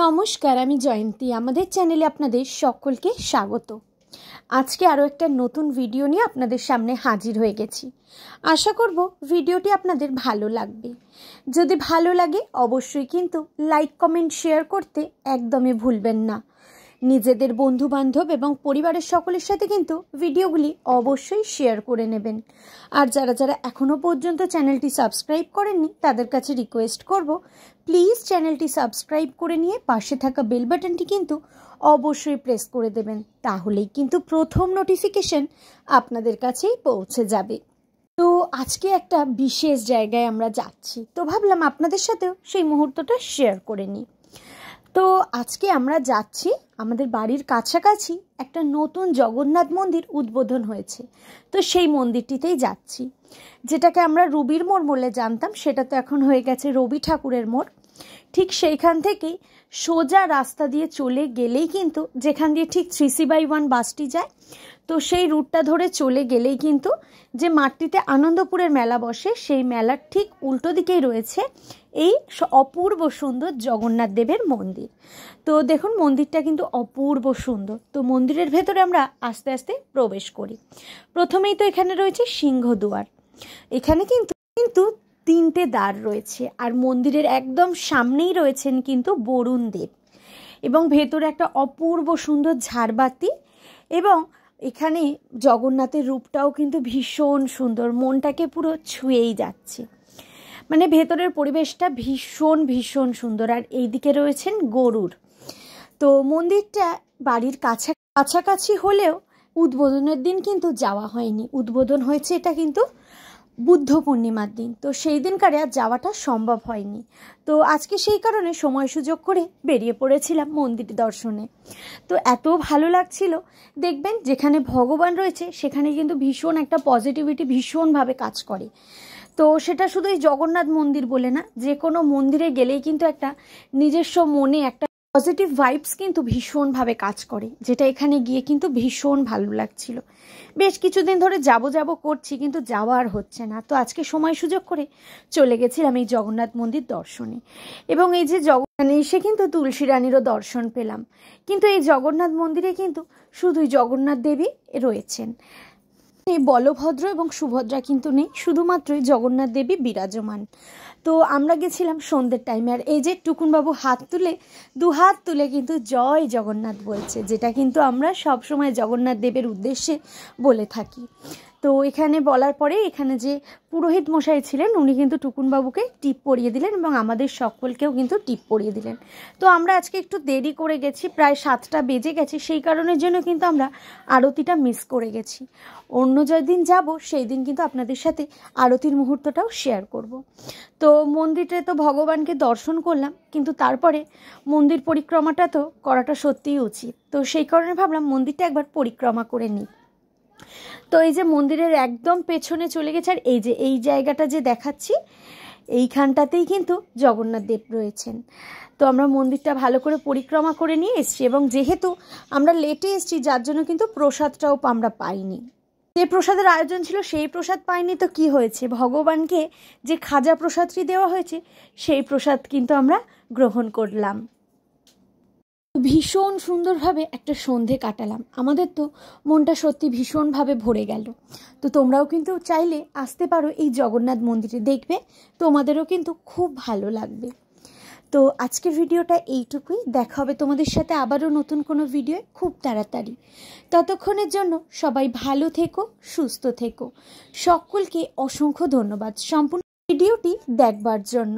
নমস্কার, আমি জয়ন্তী। আমাদের চ্যানেলে আপনাদের সকলকে স্বাগত। আজকে আরও একটা নতুন ভিডিও নিয়ে আপনাদের সামনে হাজির হয়ে গেছি। আশা করব ভিডিওটি আপনাদের ভালো লাগবে। যদি ভালো লাগে অবশ্যই কিন্তু লাইক, কমেন্ট, শেয়ার করতে একদমই ভুলবেন না। নিজেদের বন্ধুবান্ধব এবং পরিবারের সকলের সাথে কিন্তু ভিডিওগুলি অবশ্যই শেয়ার করে নেবেন। আর যারা যারা এখনও পর্যন্ত চ্যানেলটি সাবস্ক্রাইব করেননি তাদের কাছে রিকোয়েস্ট করব, প্লিজ চ্যানেলটি সাবস্ক্রাইব করে নিয়ে পাশে থাকা বেল বাটনটি কিন্তু অবশ্যই প্রেস করে দেবেন। তাহলেই কিন্তু প্রথম নোটিফিকেশন আপনাদের কাছেই পৌঁছে যাবে। তো আজকে একটা বিশেষ জায়গায় আমরা যাচ্ছি, তো ভাবলাম আপনাদের সাথেও সেই মুহূর্তটা শেয়ার করে নিই। তো আজকে আমরা যাচ্ছি, আমাদের বাড়ির কাছাকাছি একটা নতুন জগন্নাথ মন্দির উদ্বোধন হয়েছে। তো সেই মন্দিরটিতেই যাচ্ছি, যেটাকে আমরা রবির মোড় বলে জানতাম, সেটা তো এখন হয়ে গেছে রবি ঠাকুরের মোড়। ঠিক সেইখান থেকেই সোজা রাস্তা দিয়ে চলে গেলেই কিন্তু, যেখান দিয়ে ঠিক 3C/1 বাসটি যায়, তো সেই রুটটা ধরে চলে গেলেই কিন্তু যে মাঠটিতে আনন্দপুরের মেলা বসে, সেই মেলার ঠিক উল্টো দিকেই রয়েছে এই অপূর্ব সুন্দর জগন্নাথ দেবের মন্দির। তো দেখুন, মন্দিরটা কিন্তু অপূর্ব সুন্দর। তো মন্দিরের ভেতরে আমরা আস্তে আস্তে প্রবেশ করি। প্রথমেই তো এখানে রয়েছে সিংহদুয়ার। এখানে কিন্তু তিনটে দ্বার রয়েছে, আর মন্দিরের একদম সামনেই রয়েছেন কিন্তু বরুণ দেব, এবং ভেতরে একটা অপূর্ব সুন্দর ঝাড়বাতি, এবং এখানে জগন্নাথের রূপটাও কিন্তু ভীষণ সুন্দর, মনটাকে পুরো ছুঁয়েই যাচ্ছে। মানে ভেতরের পরিবেশটা ভীষণ ভীষণ সুন্দর। আর এইদিকে রয়েছেন গরুর। তো মন্দিরটা বাড়ির কাছাকাছি হলেও উদ্বোধনের দিন কিন্তু যাওয়া হয়নি। উদ্বোধন হয়েছে এটা কিন্তু বুদ্ধ পূর্ণিমার দিন, তো সেই দিনকারে আর যাওয়াটা সম্ভব হয়নি। তো আজকে সেই কারণে সময় সুযোগ করে বেরিয়ে পড়েছিলাম মন্দির দর্শনে। তো এত ভালো লাগছিল। দেখবেন যেখানে ভগবান রয়েছে সেখানে কিন্তু ভীষণ একটা পজিটিভিটি ভীষণভাবে কাজ করে। তো সেটা শুধু এই জগন্নাথ মন্দির বলে না, যে কোনো মন্দিরে গেলেই কিন্তু একটা নিজস্ব মনে একটা পজিটিভ ভাইবস কিন্তু ভীষণভাবে কাজ করে, যেটা এখানে গিয়ে কিন্তু ভীষণ ভালো লাগছিল। বেশ কিছুদিন ধরে যাব করছি, কিন্তু যাওয়া আর হচ্ছে না। তো আজকে সময় সুযোগ করে চলে গেছিলাম এই জগন্নাথ মন্দির দর্শনে। এবং এই যে এসে কিন্তু তুলসী রানীরও দর্শন পেলাম। কিন্তু এই জগন্নাথ মন্দিরে কিন্তু শুধুই জগন্নাথ দেবী রয়েছেন, এই বলভদ্র এবং সুভদ্রা কিন্তু নেই, শুধুমাত্রই জগন্নাথ দেবী বিরাজমান। তো আমরা গেছিলাম সন্ধ্যের টাইমে, আর এই যে টুকুনবাবু দু হাত তুলে কিন্তু জয় জগন্নাথ বলছে, যেটা কিন্তু আমরা সবসময় জগন্নাথ দেবের উদ্দেশ্যে বলে থাকি। তো এখানে বলার পরে এখানে যে পুরোহিত মশাই ছিলেন উনি কিন্তু টুকুনবাবুকে টিপ পরিয়ে দিলেন, এবং আমাদের সকলকেও কিন্তু টিপ পরিয়ে দিলেন। তো আমরা আজকে একটু দেরি করে গেছি, প্রায় 7টা বেজে গেছে, সেই কারণের জন্য কিন্তু আমরা আরতিটা মিস করে গেছি। অন্য যেদিন যাব সেই দিন কিন্তু আপনাদের সাথে আরতির মুহূর্তটাও শেয়ার করব। তো মন্দিরে তো ভগবানকে দর্শন করলাম, কিন্তু তারপরে মন্দির পরিক্রমাটা তো করাটা সত্যিই উচিত। তো সেই কারণে ভাবলাম মন্দিরটা একবার পরিক্রমা করে নিই। তো এই যে মন্দিরের একদম পেছনে চলে গেছে, আর এই যে এই জায়গাটা যে দেখাচ্ছি, এইখানটাতেই কিন্তু জগন্নাথ দেব রয়েছেন। তো আমরা মন্দিরটা ভালো করে পরিক্রমা করে নিয়ে এসেছি, এবং যেহেতু আমরা লেটে এসেছি যার জন্য কিন্তু প্রসাদটাও আমরা পাইনি। যে প্রসাদের আয়োজন ছিল সেই প্রসাদ পাইনি, তো কি হয়েছে, ভগবানকে যে খাজা প্রসাদটি দেওয়া হয়েছে সেই প্রসাদ কিন্তু আমরা গ্রহণ করলাম। ভীষণ সুন্দরভাবে একটা সন্ধে কাটালাম, আমাদের তো মনটা সত্যি ভীষণভাবে ভরে গেল। তো তোমরাও কিন্তু চাইলে আসতে পারো এই জগন্নাথ মন্দিরে, দেখবে তোমাদেরও কিন্তু খুব ভালো লাগবে। তো আজকের ভিডিওটা এইটুকুই, দেখা হবে তোমাদের সাথে আবারও নতুন কোনো ভিডিও খুব তাড়াতাড়ি। ততক্ষণের জন্য সবাই ভালো থেকো, সুস্থ থেকো। সকলকে অসংখ্য ধন্যবাদ সম্পূর্ণ ভিডিওটি দেখবার জন্য।